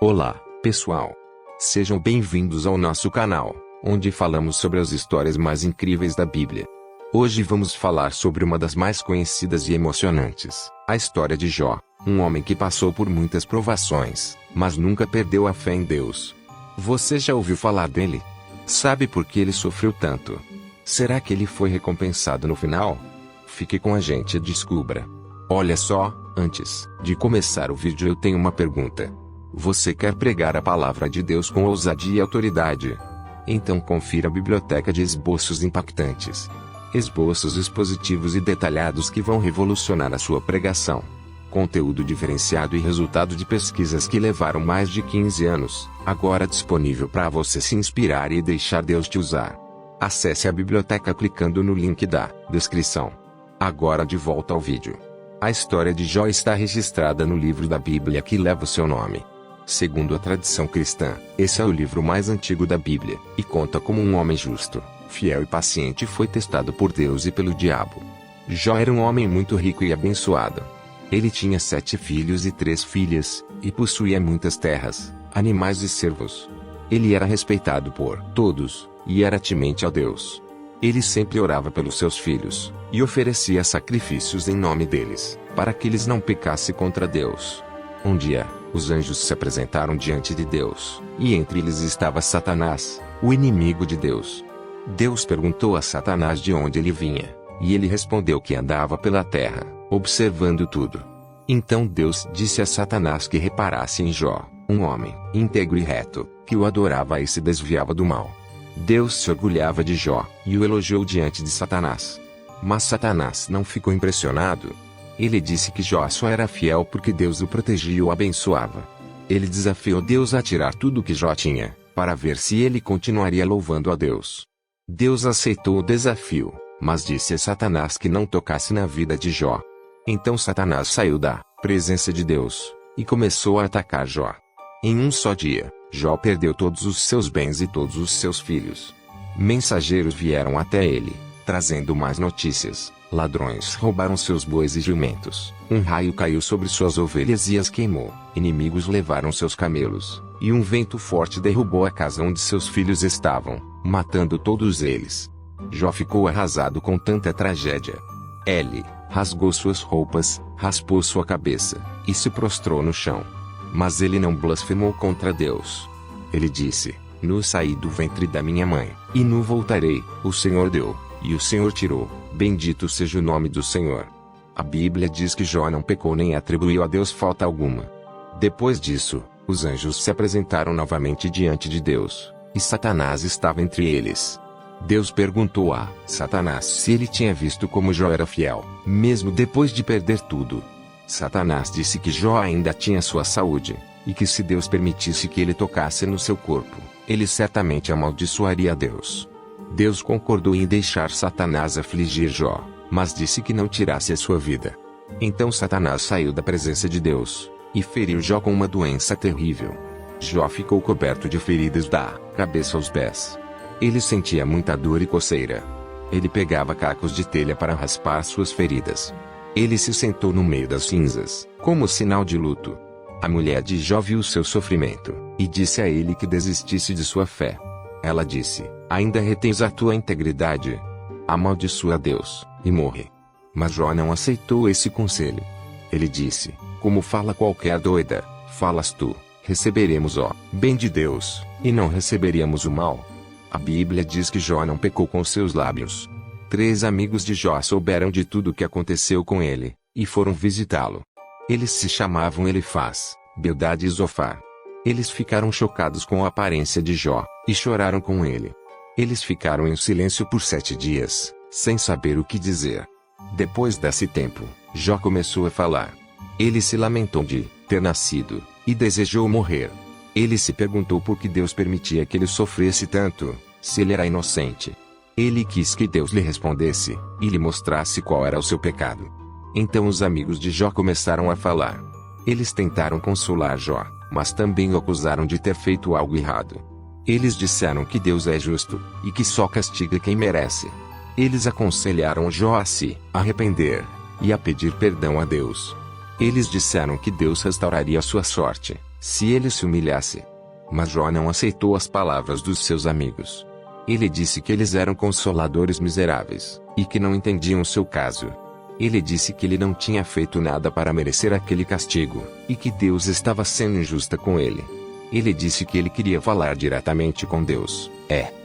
Olá, pessoal! Sejam bem-vindos ao nosso canal, onde falamos sobre as histórias mais incríveis da Bíblia. Hoje vamos falar sobre uma das mais conhecidas e emocionantes, a história de Jó, um homem que passou por muitas provações, mas nunca perdeu a fé em Deus. Você já ouviu falar dele? Sabe por que ele sofreu tanto? Será que ele foi recompensado no final? Fique com a gente e descubra. Olha só, antes de começar o vídeo eu tenho uma pergunta. Você quer pregar a palavra de Deus com ousadia e autoridade? Então confira a biblioteca de esboços impactantes. Esboços expositivos e detalhados que vão revolucionar a sua pregação. Conteúdo diferenciado e resultado de pesquisas que levaram mais de 15 anos, agora disponível para você se inspirar e deixar Deus te usar. Acesse a biblioteca clicando no link da descrição. Agora de volta ao vídeo. A história de Jó está registrada no livro da Bíblia que leva o seu nome. Segundo a tradição cristã, esse é o livro mais antigo da Bíblia, e conta como um homem justo, fiel e paciente foi testado por Deus e pelo diabo. Jó era um homem muito rico e abençoado. Ele tinha 7 filhos e 3 filhas, e possuía muitas terras, animais e servos. Ele era respeitado por todos, e era temente a Deus. Ele sempre orava pelos seus filhos, e oferecia sacrifícios em nome deles, para que eles não pecassem contra Deus. Um dia, os anjos se apresentaram diante de Deus, e entre eles estava Satanás, o inimigo de Deus. Deus perguntou a Satanás de onde ele vinha, e ele respondeu que andava pela terra, observando tudo. Então Deus disse a Satanás que reparasse em Jó, um homem íntegro e reto, que o adorava e se desviava do mal. Deus se orgulhava de Jó, e o elogiou diante de Satanás. Mas Satanás não ficou impressionado. Ele disse que Jó só era fiel porque Deus o protegia e o abençoava. Ele desafiou Deus a tirar tudo o que Jó tinha, para ver se ele continuaria louvando a Deus. Deus aceitou o desafio, mas disse a Satanás que não tocasse na vida de Jó. Então Satanás saiu da presença de Deus, e começou a atacar Jó. Em um só dia, Jó perdeu todos os seus bens e todos os seus filhos. Mensageiros vieram até ele, trazendo más notícias. Ladrões roubaram seus bois e jumentos, um raio caiu sobre suas ovelhas e as queimou, inimigos levaram seus camelos, e um vento forte derrubou a casa onde seus filhos estavam, matando todos eles. Jó ficou arrasado com tanta tragédia. Ele rasgou suas roupas, raspou sua cabeça, e se prostrou no chão. Mas ele não blasfemou contra Deus. Ele disse: "Nu saí do ventre da minha mãe, e nu voltarei, o Senhor deu, e o Senhor tirou, bendito seja o nome do Senhor." A Bíblia diz que Jó não pecou nem atribuiu a Deus falta alguma. Depois disso, os anjos se apresentaram novamente diante de Deus, e Satanás estava entre eles. Deus perguntou a Satanás se ele tinha visto como Jó era fiel, mesmo depois de perder tudo. Satanás disse que Jó ainda tinha sua saúde, e que se Deus permitisse que ele tocasse no seu corpo, ele certamente amaldiçoaria a Deus. Deus concordou em deixar Satanás afligir Jó, mas disse que não tirasse a sua vida. Então Satanás saiu da presença de Deus, e feriu Jó com uma doença terrível. Jó ficou coberto de feridas da cabeça aos pés. Ele sentia muita dor e coceira. Ele pegava cacos de telha para raspar suas feridas. Ele se sentou no meio das cinzas, como sinal de luto. A mulher de Jó viu seu sofrimento, e disse a ele que desistisse de sua fé. Ela disse: "Ainda retens a tua integridade? Amaldiçoa a Deus, e morre." Mas Jó não aceitou esse conselho. Ele disse: "Como fala qualquer doida, falas tu, receberemos o bem de Deus, e não receberíamos o mal." A Bíblia diz que Jó não pecou com seus lábios. 3 amigos de Jó souberam de tudo o que aconteceu com ele, e foram visitá-lo. Eles se chamavam Elifaz, Bildade e Zofar. Eles ficaram chocados com a aparência de Jó, e choraram com ele. Eles ficaram em silêncio por 7 dias, sem saber o que dizer. Depois desse tempo, Jó começou a falar. Ele se lamentou de ter nascido, e desejou morrer. Ele se perguntou por que Deus permitia que ele sofresse tanto, se ele era inocente. Ele quis que Deus lhe respondesse, e lhe mostrasse qual era o seu pecado. Então os amigos de Jó começaram a falar. Eles tentaram consolar Jó, mas também o acusaram de ter feito algo errado. Eles disseram que Deus é justo, e que só castiga quem merece. Eles aconselharam Jó a se arrepender, e a pedir perdão a Deus. Eles disseram que Deus restauraria sua sorte, se ele se humilhasse. Mas Jó não aceitou as palavras dos seus amigos. Ele disse que eles eram consoladores miseráveis, e que não entendiam o seu caso. Ele disse que ele não tinha feito nada para merecer aquele castigo, e que Deus estava sendo injusta com ele. Ele disse que ele queria falar diretamente com Deus,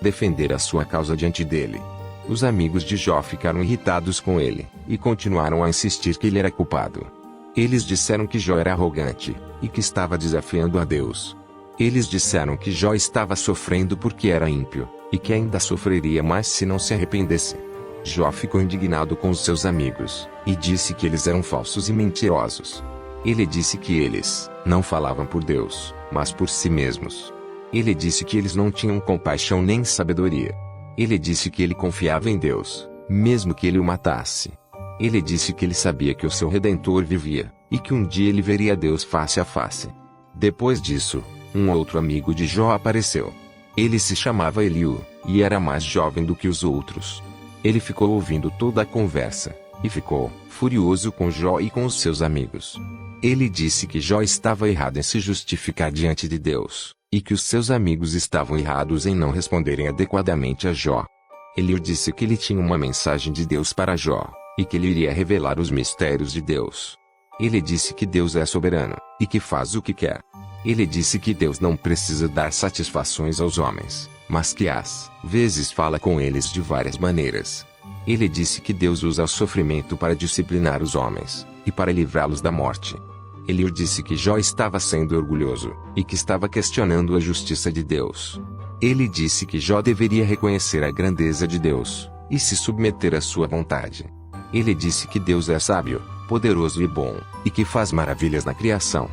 defender a sua causa diante dele. Os amigos de Jó ficaram irritados com ele, e continuaram a insistir que ele era culpado. Eles disseram que Jó era arrogante, e que estava desafiando a Deus. Eles disseram que Jó estava sofrendo porque era ímpio, e que ainda sofreria mais se não se arrependesse. Jó ficou indignado com os seus amigos, e disse que eles eram falsos e mentirosos. Ele disse que eles não falavam por Deus, mas por si mesmos. Ele disse que eles não tinham compaixão nem sabedoria. Ele disse que ele confiava em Deus, mesmo que ele o matasse. Ele disse que ele sabia que o seu Redentor vivia, e que um dia ele veria Deus face a face. Depois disso, um outro amigo de Jó apareceu. Ele se chamava Eliú, e era mais jovem do que os outros. Ele ficou ouvindo toda a conversa, e ficou furioso com Jó e com os seus amigos. Ele disse que Jó estava errado em se justificar diante de Deus, e que os seus amigos estavam errados em não responderem adequadamente a Jó. Eliú disse que ele tinha uma mensagem de Deus para Jó, e que ele iria revelar os mistérios de Deus. Ele disse que Deus é soberano, e que faz o que quer. Ele disse que Deus não precisa dar satisfações aos homens, mas que às vezes fala com eles de várias maneiras. Ele disse que Deus usa o sofrimento para disciplinar os homens, e para livrá-los da morte. Eliú disse que Jó estava sendo orgulhoso, e que estava questionando a justiça de Deus. Ele disse que Jó deveria reconhecer a grandeza de Deus, e se submeter à sua vontade. Ele disse que Deus é sábio, poderoso e bom, e que faz maravilhas na criação.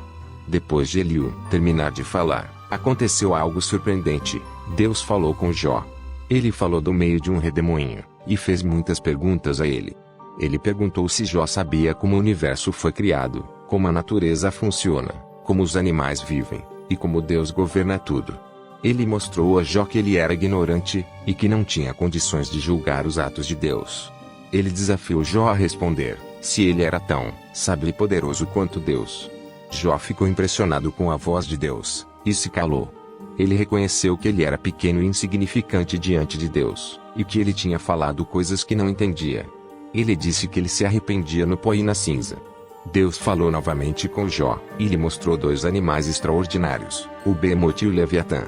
Depois de Eliú terminar de falar, aconteceu algo surpreendente. Deus falou com Jó. Ele falou do meio de um redemoinho, e fez muitas perguntas a ele. Ele perguntou se Jó sabia como o universo foi criado, como a natureza funciona, como os animais vivem, e como Deus governa tudo. Ele mostrou a Jó que ele era ignorante, e que não tinha condições de julgar os atos de Deus. Ele desafiou Jó a responder, se ele era tão sábio e poderoso quanto Deus. Jó ficou impressionado com a voz de Deus, e se calou. Ele reconheceu que ele era pequeno e insignificante diante de Deus, e que ele tinha falado coisas que não entendia. Ele disse que ele se arrependia no pó e na cinza. Deus falou novamente com Jó, e lhe mostrou dois animais extraordinários, o Behemoth e o Leviatã.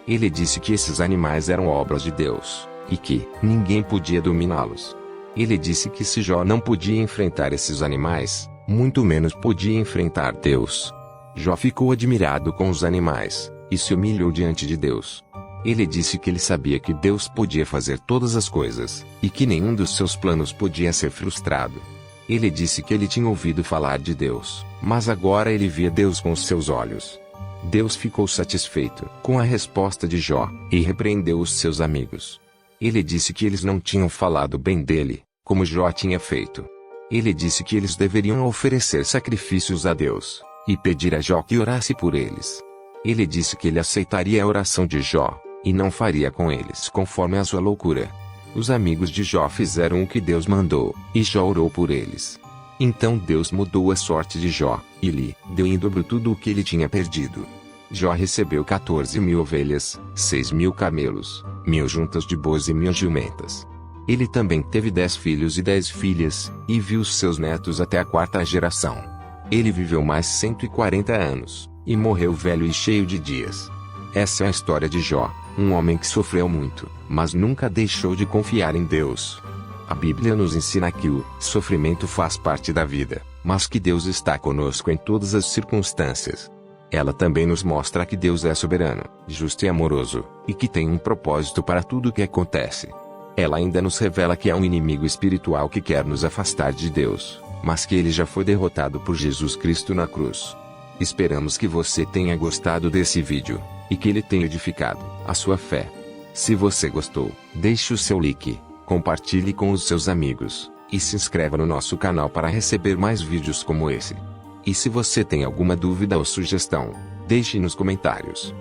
Ele disse que esses animais eram obras de Deus, e que ninguém podia dominá-los. Ele disse que se Jó não podia enfrentar esses animais, muito menos podia enfrentar Deus. Jó ficou admirado com os animais, e se humilhou diante de Deus. Ele disse que ele sabia que Deus podia fazer todas as coisas, e que nenhum dos seus planos podia ser frustrado. Ele disse que ele tinha ouvido falar de Deus, mas agora ele via Deus com os seus olhos. Deus ficou satisfeito com a resposta de Jó, e repreendeu os seus amigos. Ele disse que eles não tinham falado bem dele, como Jó tinha feito. Ele disse que eles deveriam oferecer sacrifícios a Deus, e pedir a Jó que orasse por eles. Ele disse que ele aceitaria a oração de Jó, e não faria com eles conforme a sua loucura. Os amigos de Jó fizeram o que Deus mandou, e Jó orou por eles. Então Deus mudou a sorte de Jó, e lhe deu em dobro tudo o que ele tinha perdido. Jó recebeu 14.000 ovelhas, 6.000 camelos, 1.000 juntas de bois e 1.000 jumentas. Ele também teve 10 filhos e 10 filhas, e viu seus netos até a 4ª geração. Ele viveu mais 140 anos, e morreu velho e cheio de dias. Essa é a história de Jó, um homem que sofreu muito, mas nunca deixou de confiar em Deus. A Bíblia nos ensina que o sofrimento faz parte da vida, mas que Deus está conosco em todas as circunstâncias. Ela também nos mostra que Deus é soberano, justo e amoroso, e que tem um propósito para tudo o que acontece. Ela ainda nos revela que há um inimigo espiritual que quer nos afastar de Deus, mas que ele já foi derrotado por Jesus Cristo na cruz. Esperamos que você tenha gostado desse vídeo, e que ele tenha edificado a sua fé. Se você gostou, deixe o seu like, compartilhe com os seus amigos, e se inscreva no nosso canal para receber mais vídeos como esse. E se você tem alguma dúvida ou sugestão, deixe nos comentários.